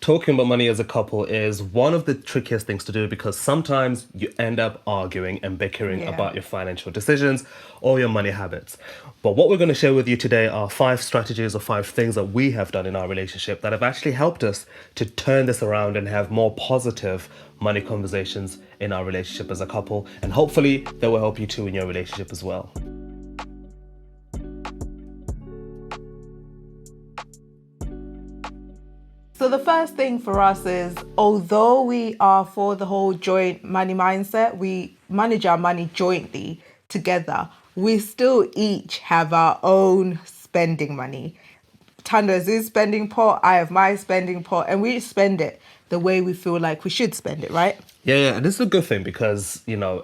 talking about money as a couple is one of the trickiest things to do because sometimes you end up arguing and bickering Yeah. about your financial decisions or your money habits. But what we're going to share with you today are 5 strategies or 5 things that we have done in our relationship that have actually helped us to turn this around and have more positive money conversations in our relationship as a couple. And hopefully that will help you too in your relationship as well. So the first thing for us is, although we are for the whole joint money mindset, we manage our money jointly together, we still each have our own spending money. Tando has his spending pot, I have my spending pot, and we spend it the way we feel like we should spend it, right? Yeah, and this is a good thing because,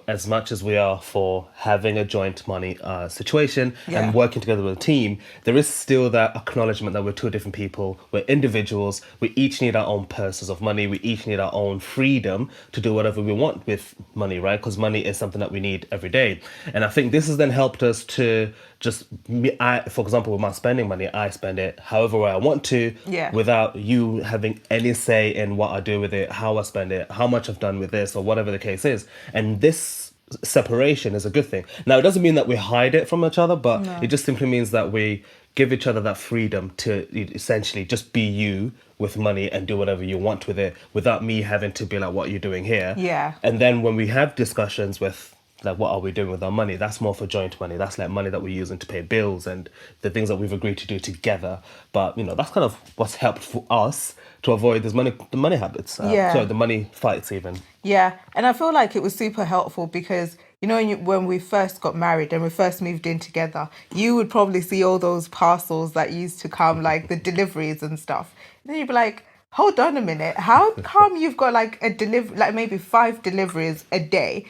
as much as we are for having a joint money situation Yeah. and working together with a team, there is still that acknowledgement that we're two different people, we're individuals, we each need our own purses of money, we each need our own freedom to do whatever we want with money, right? Because money is something that we need every day. And I think this has then helped us to for example, with my spending money, I spend it however way I want to, Yeah. without you having any say in what I do with it, how I spend it, how much I've done with this, or whatever the case is. And this separation is a good thing. Now, it doesn't mean that we hide it from each other, but it just simply means that we give each other that freedom to essentially just be you with money and do whatever you want with it without me having to be like, what are you doing here? Yeah. And then when we have discussions with like, what are we doing with our money? That's more for joint money. That's like money that we're using to pay bills and the things that we've agreed to do together. But, that's kind of what's helped for us to avoid the money habits. Yeah. Sorry, the money fights even. Yeah, and I feel like it was super helpful because, when we first got married and we first moved in together, you would probably see all those parcels that used to come, like the deliveries and stuff. And then you'd be like, hold on a minute, how come you've got like like maybe 5 deliveries a day?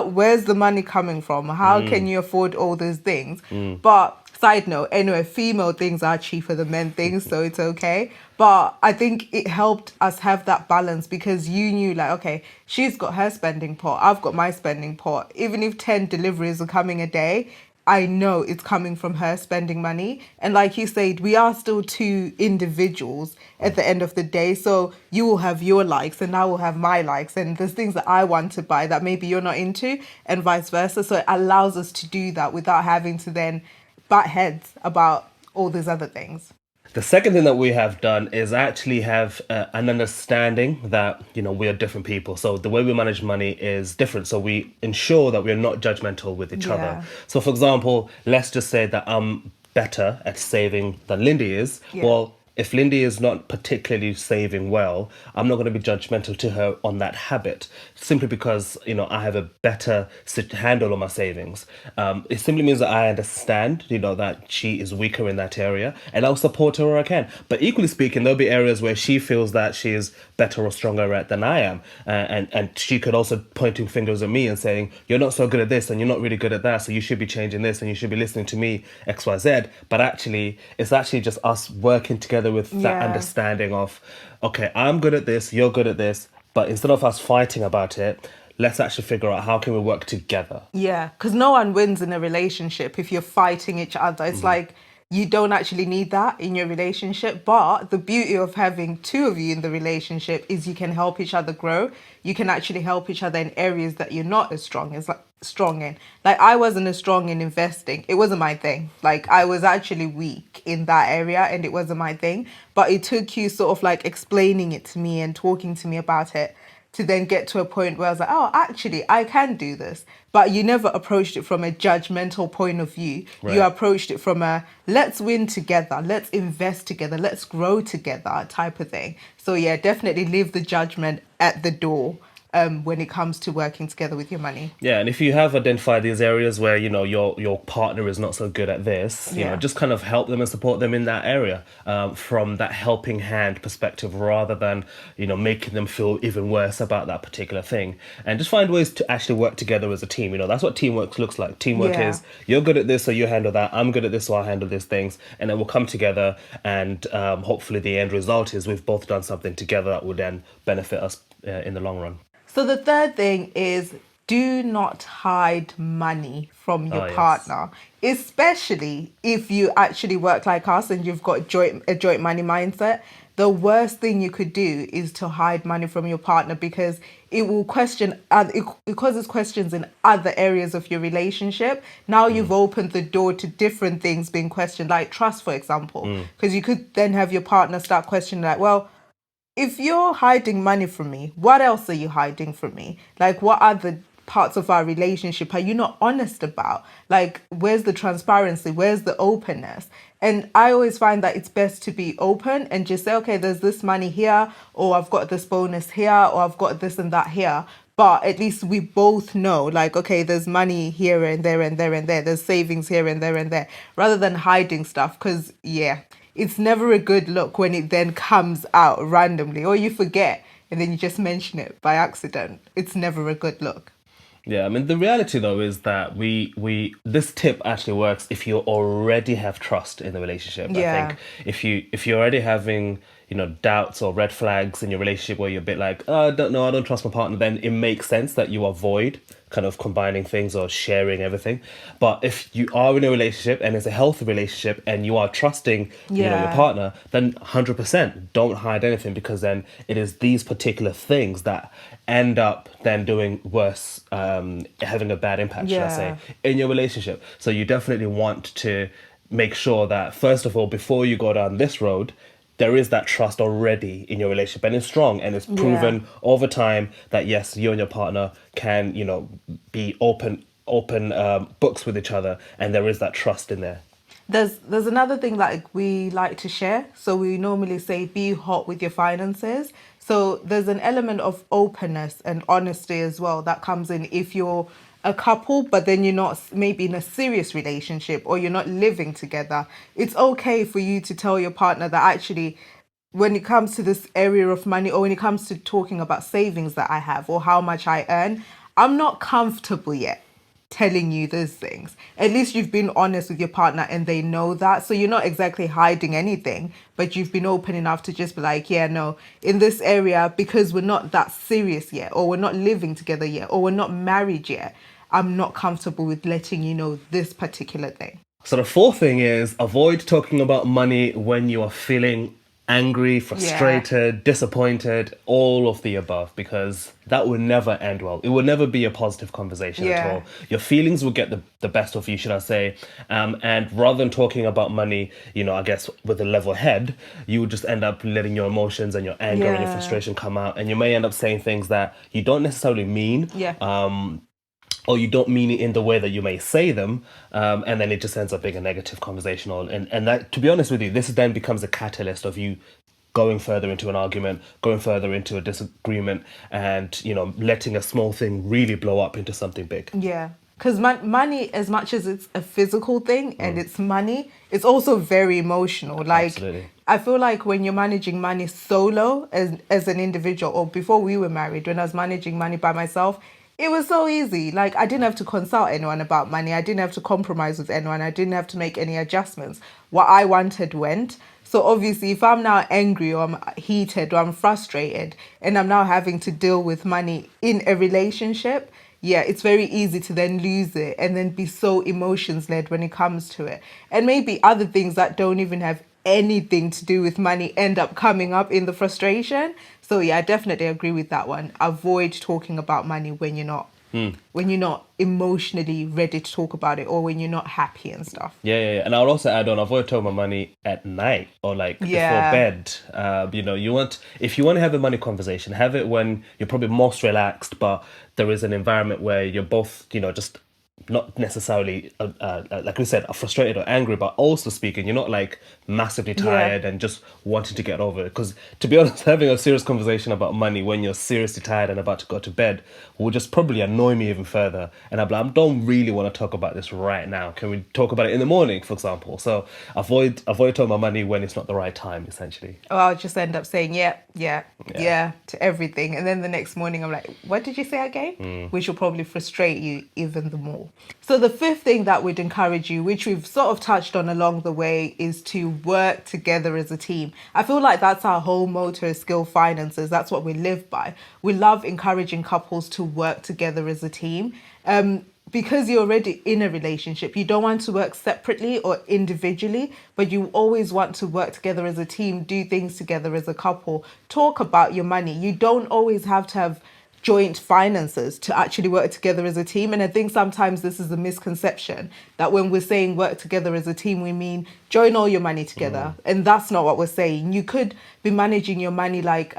Where's the money coming from? How can you afford all those things? But side note, anyway, female things are cheaper than men things, so it's okay. But I think it helped us have that balance because you knew, like, okay, she's got her spending pot, I've got my spending pot. Even if 10 deliveries are coming a day, I know it's coming from her spending money. And like you said, we are still two individuals at the end of the day. So you will have your likes and I will have my likes. And there's things that I want to buy that maybe you're not into and vice versa. So it allows us to do that without having to then butt heads about all these other things. The second thing that we have done is actually have an understanding that, we are different people. So the way we manage money is different. So we ensure that we're not judgmental with each Yeah. other. So for example, let's just say that I'm better at saving than Lindy is. Yeah. Well, if Lindy is not particularly saving well, I'm not going to be judgmental to her on that habit, simply because, I have a better handle on my savings. It simply means that I understand, that she is weaker in that area and I'll support her where I can. But equally speaking, there'll be areas where she feels that she is better or stronger at than I am. And she could also pointing fingers at me and saying, you're not so good at this and you're not really good at that, so you should be changing this and you should be listening to me, X, Y, Z. But actually, it's actually just us working together with that Yeah. understanding of, okay, I'm good at this, you're good at this, but instead of us fighting about it, let's actually figure out how can we work together. Yeah, because no one wins in a relationship if you're fighting each other. It's like you don't actually need that in your relationship. But the beauty of having two of you in the relationship is you can help each other grow. You can actually help each other in areas that you're not as strong in. Like I wasn't as strong in investing. It wasn't my thing. Like I was actually weak in that area and it wasn't my thing. But it took you sort of like explaining it to me and talking to me about it to then get to a point where I was like, oh, actually, I can do this. But you never approached it from a judgmental point of view. Right. You approached it from a let's win together, let's invest together, let's grow together type of thing. So yeah, definitely leave the judgment at the door when it comes to working together with your money. Yeah, and if you have identified these areas where, your partner is not so good at this, Yeah. just kind of help them and support them in that area from that helping hand perspective rather than, making them feel even worse about that particular thing. And just find ways to actually work together as a team. That's what teamwork looks like. Teamwork Yeah. is you're good at this, so you handle that. I'm good at this, so I handle these things. And then we'll come together and hopefully the end result is we've both done something together that will then benefit us in the long run. So the third thing is do not hide money from your Yes. partner, especially if you actually work like us and you've got a joint money mindset. the worst thing you could do is to hide money from your partner, because it will question, it causes questions in other areas of your relationship. Now you've opened the door to different things being questioned, like trust, for example, because you could then have your partner start questioning, like, well, if you're hiding money from me, what else are you hiding from me? Like, what other parts of our relationship are you not honest about? Like, where's the transparency? Where's the openness? And I always find that it's best to be open and just say, okay, there's this money here, or I've got this bonus here, or I've got this and that here. But at least we both know, like, okay, there's money here and there and there and there. There's savings here and there and there, rather than hiding stuff. Because, yeah, it's never a good look when it then comes out randomly, or you forget and then you just mention it by accident. It's never a good look. Yeah, I mean the reality though is that we this tip actually works if you already have trust in the relationship. I Yeah. think if you're already having, doubts or red flags in your relationship where you're a bit like, oh, I don't know, I don't trust my partner, then it makes sense that you avoid kind of combining things or sharing everything. But if you are in a relationship and it's a healthy relationship and you are trusting, your Yeah. partner, then 100% don't hide anything, because then it is these particular things that end up then doing worse, having a bad impact, should I say, Yeah. in your relationship. So you definitely want to make sure that, first of all, before you go down this road, there is that trust already in your relationship and it's strong and it's Yeah. proven over time that yes, you and your partner can, be open books with each other, and there is that trust in there. There's another thing that we like to share. So we normally say be hot with your finances. So there's an element of openness and honesty as well that comes in if you're a couple, but then you're not maybe in a serious relationship or you're not living together. It's okay for you to tell your partner that actually, when it comes to this area of money, or when it comes to talking about savings that I have or how much I earn, I'm not comfortable yet telling you those things. At least you've been honest with your partner and they know that. So you're not exactly hiding anything, but you've been open enough to just be like, yeah, no, in this area, because we're not that serious yet, or we're not living together yet, or we're not married yet, I'm not comfortable with letting you know this particular thing. So the fourth thing is avoid talking about money when you are feeling angry, Yeah. frustrated, disappointed, all of the above, because that will never end well. It will never be a positive conversation at Yeah. all. Your feelings will get the best of you, should I say. And rather than talking about money, I guess with a level head, you would just end up letting your emotions and your anger and your Yeah. frustration come out. And you may end up saying things that you don't necessarily mean. Yeah. Or you don't mean it in the way that you may say them, and then it just ends up being a negative conversation. And that, to be honest with you, this then becomes a catalyst of you going further into an argument, going further into a disagreement, and letting a small thing really blow up into something big. Yeah. Because money, as much as it's a physical thing and it's money, it's also very emotional. Like, Absolutely. I feel like when you're managing money solo as an individual, or before we were married, when I was managing money by myself, it was so easy. Like, I didn't have to consult anyone about money. I didn't have to compromise with anyone. I didn't have to make any adjustments. What I wanted went. So obviously, if I'm now angry or I'm heated or I'm frustrated and I'm now having to deal with money in a relationship, yeah, it's very easy to then lose it and then be so emotions led when it comes to it. And maybe other things that don't even have anything to do with money end up coming up in the frustration. So yeah, I definitely agree with that one. Avoid talking about money when you're not emotionally ready to talk about it, or when you're not happy and stuff. Yeah. And I'll also add on, avoid talking about money at night or like before Yeah. bed. If you want to have a money conversation, have it when you're probably most relaxed, but there is an environment where you're both, just not necessarily, like we said, frustrated or angry, but also speaking, you're not like massively Yeah. tired and just wanting to get over it. Because to be honest, having a serious conversation about money when you're seriously tired and about to go to bed will just probably annoy me even further. And I'm like, I don't really want to talk about this right now. Can we talk about it in the morning, for example? So avoid talking about money when it's not the right time, essentially. Or I'll just end up saying, yeah to everything. And then the next morning, I'm like, what did you say again? Which will probably frustrate you even the more. So the fifth thing that we'd encourage you, which we've sort of touched on along the way, is to work together as a team. I feel like that's our whole motto, Skill Finances. That's what we live by. We love encouraging couples to work together as a team. because you're already in a relationship, you don't want to work separately or individually, but you always want to work together as a team, do things together as a couple, talk about your money. You don't always have to have joint finances to actually work together as a team. And I think sometimes this is a misconception that when we're saying work together as a team, we mean join all your money together. And that's not what we're saying. You could be managing your money like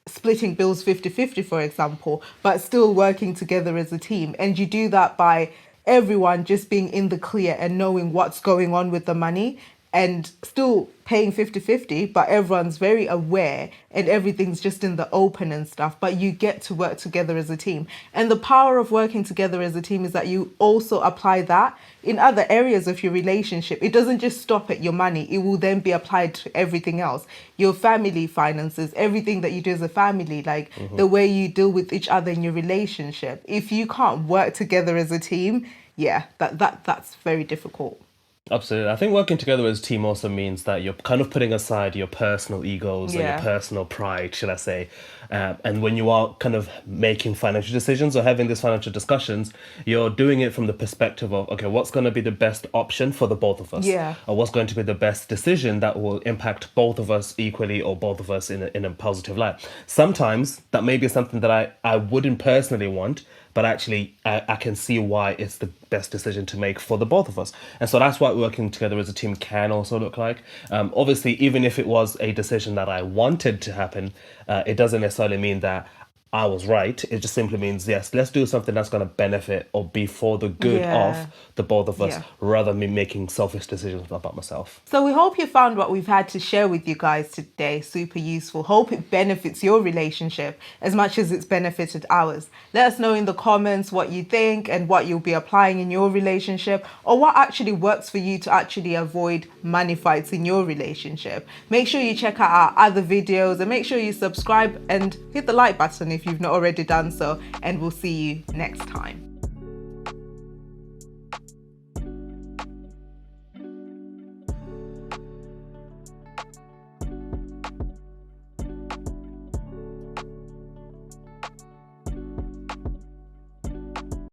splitting bills 50-50, for example, but still working together as a team. And you do that by everyone just being in the clear and knowing what's going on with the money, and still paying 50-50, but everyone's very aware and everything's just in the open and stuff, but you get to work together as a team. And the power of working together as a team is that you also apply that in other areas of your relationship. It doesn't just stop at your money, it will then be applied to everything else. Your family finances, everything that you do as a family, like the way you deal with each other in your relationship. If you can't work together as a team, yeah, that's very difficult. Absolutely. I think working together as a team also means that you're kind of putting aside your personal egos or your Yeah. personal pride, should I say. And when you are kind of making financial decisions or having these financial discussions, you're doing it from the perspective of, okay, what's going to be the best option for the both of us? Yeah. Or what's going to be the best decision that will impact both of us equally or both of us in a positive light? Sometimes that may be something that I wouldn't personally want, but actually I can see why it's the best decision to make for the both of us. And so that's what working together as a team can also look like. Obviously, even if it was a decision that I wanted to happen, it doesn't necessarily mean that I was right. It just simply means, yes, let's do something that's going to benefit or be for the good Yeah. of the both of us, Yeah. rather than me making selfish decisions about myself. So we hope you found what we've had to share with you guys today super useful. Hope it benefits your relationship as much as it's benefited ours. Let us know in the comments what you think and what you'll be applying in your relationship, or what actually works for you to actually avoid money fights in your relationship. Make sure you check out our other videos and make sure you subscribe and hit the like button if you've not already done so, and we'll see you next time.